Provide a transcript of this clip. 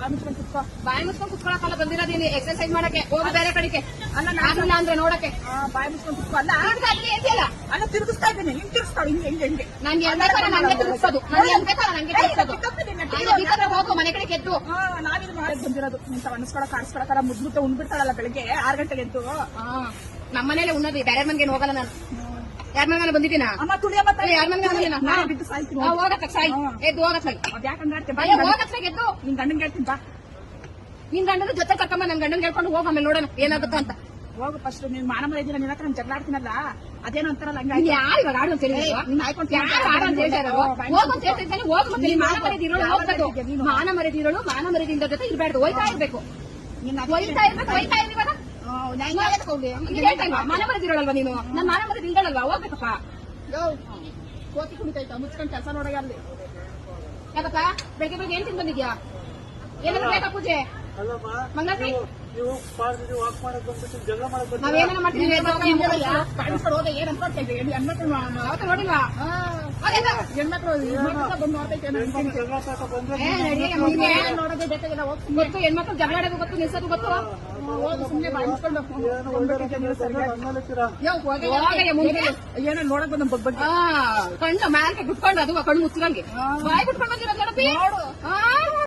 ಬಾಯಿ ಮುಚ್ಕೊಂಡು ಕುತ್ಕೊಳಕಲ್ಲ ಬಂದಿರೋದೀನಿ ಎಕ್ಸರ್ಸೈಸ್ ಮಾಡಕ್ಕೆ ಹೋಗಿ ಬೇರೆ ಕಡೆಗೆ ಅಲ್ಲ ನಾನಿಲ್ಲ ಅಂದ್ರೆ ನೋಡಕ್ಕೆ ಬಾಯಿ ಮುಚ್ಕೊಂಡು ಕುತ್ಕೊ ಅಲ್ಲ ಏನಿಲ್ಲ ಅಲ್ಲ ತಿರುಗಿಸ್ತಾ ಇದ್ದೀನಿ ಹಿಂಗ್ ತಿರುಗಿಸ್ತಾಳೆ ಹಿಂಗೆ ನಂಗೆ ಎಂಬೇಕಲ್ಲ ನಂಗೆ ತಿರುಗಿಸೋದು ನಂಗೆ ಎಂಬೇಕಲ್ಲ ನಂಗೆ ತಿರುಗಿಸೋದು ಹೋಗು ಮನೆ ಕಡೆ ಎದ್ದು ನಾವಿದು ಮಾಡಕ್ ಬಂದಿರೋದು ಇಂತ ಅನ್ಸ್ಕೊಳಕ್ ಕಾಣಿಸ್ಕೊಳಕಲ್ಲ ಮುದ್ದುತ್ತ ಉಂಡ್ಬಿಡ್ತಾಳಲ್ಲ ಬೆಳಿಗ್ಗೆ 6 ಗಂಟೆಗೆ ಎದ್ದು ನಮ್ಮನೇಲೆ ಉನ್ನದಿ ಬೇರೆ ಮನೆಗೆ ಹೋಗಲ್ಲ ನಾನು ಯಾರ ಮನೆ ಬಂದಿದ್ದೀನ ಅಮ್ಮ ತುಳಿಯ ಮತ್ತೆ ಯಾರ ಮನೆ ಬಂದಿದ್ದೀನ ಬಿದ್ದು ಸಾಯ್ತೀನಿ ಹೋಗತ್ತ ಸಾಯಿ ಎದ್ದು ಹೋಗತ್ತ ಅದ್ಯಾಕಂದ್ರೆ ಹೋಗತ್ತ ಎದ್ದು ನಿನ್ ಗಂಡನ್ ಹೇಳ್ತೀನಿ ಬಾ ನಿನ್ ಗಂಡನ ಜೊತೆ ಕರ್ಕೊಂಬ ನನ್ ಗಂಡನ್ ಹೇಳ್ಕೊಂಡು ಹೋಗ ಆಮೇಲೆ ನೋಡೋಣ ಏನಾಗುತ್ತೋ ಅಂತ ಹೋಗು ಫಸ್ಟ್ ನೀನ್ ಮಾನ ಮರ್ಯಾದಿಲ್ಲ ನಿನ್ನ ಹತ್ರ ನಾನು ಜಗಳ ಆಡ್ತೀನಲ್ಲ ಅದೇನೋ ಅಂತಾರಲ್ಲ ಹಂಗಾಗಿ ಯಾರು ಇವಾಗ ಆಡು ಅಂತ ಹೇಳಿ ಯಾರು ಆಡು ಅಂತ ಹೇಳ್ತಾರೋ ಹೋಗು ಅಂತ ಹೇಳ್ತಿದ್ದಾನೆ ಹೋಗು ಮತ್ತೆ ಮಾನ ಮರ್ಯಾದೆ ಇರೋಳು ಹೋಗ್ಬೇಕು ಮಾನ ಮರ್ಯಾದೆ ಇರೋಳು ಮಾನ ಮರ್ಯಾದಿಂದ ಜೊತೆ ಇರ್ಬಾರ್ದು ಹೋಯ್ತಾ ಇರ್ಬೇಕು ಹೋಯ್ತಾ ಇರ್ಬೇಕು ಇವಾಗ ಮಾನ ಮರ್ಯಾದೆ ಇರೋಳಲ್ವಾ ನೀನು ನನ್ ಮಾನ ಮರ್ಯಾದೆ ಇಲ್ದಳಲ್ವಾ ಹೋಗ್ಬೇಕಪ್ಪ ಕೋತಿ ಕುಣಿತೈತ ಮುಚ್ಕೊಂಡ್ ಕೆಲಸ ನೋಡೋಣ ಅಲ್ಲಿ ಯಾಕಪ್ಪ ಬೆಳಗ್ಗೆ ಏನ್ ತಿಂದು ಬಂದಿದ್ಯಾ ಏನಾದ್ರು ಬೇಕಾ ಪೂಜೆ ಮಂಗಳಾರತಿ ನಾವೇನ ಮಾಡ್ತೀವಿ ಕಾಣಿಸ್ಕೊಂಡು ಹೋದ ಏನ್ ಅನ್ಕೊಳ್ತಾ ಇದ್ದೆ ಹೆಣ್ಮಕ್ಳು ನೋಡಿಲ್ವಾ ಹೆಣ್ಮಕ್ಳು ಬಂದು ನೋಡ್ತೈತೆ ನೋಡೋದೇ ಬೇಕಾಗಿಲ್ಲ ಹೋಗ್ತೀನಿ ಗೊತ್ತು ಹೆಣ್ಮಕ್ಳು ಜಗಳಾಡೋದು ಗೊತ್ತು ನಿಲ್ಸೋದು ಗೊತ್ತು ಹೋಗಿ ಸುಮ್ಮನೆ ಬಾಯಿಸ್ಕೊಂಡು ಏನೋ ನೋಡಕ್ ಬಂದ ಬಗ್ಗೆ ಕಣ್ಣು ಮ್ಯಾಲ್ಕೆ ಬಿಟ್ಕೊಂಡು ಅದು ಕಣ್ಣು ಮುಚ್ಚಿದಂಗೆ ಬಾಯಿ ಬಿಟ್ಕೊಂಡು ಬಂದಿರೋದು ನೋಡಪ್ಪಿ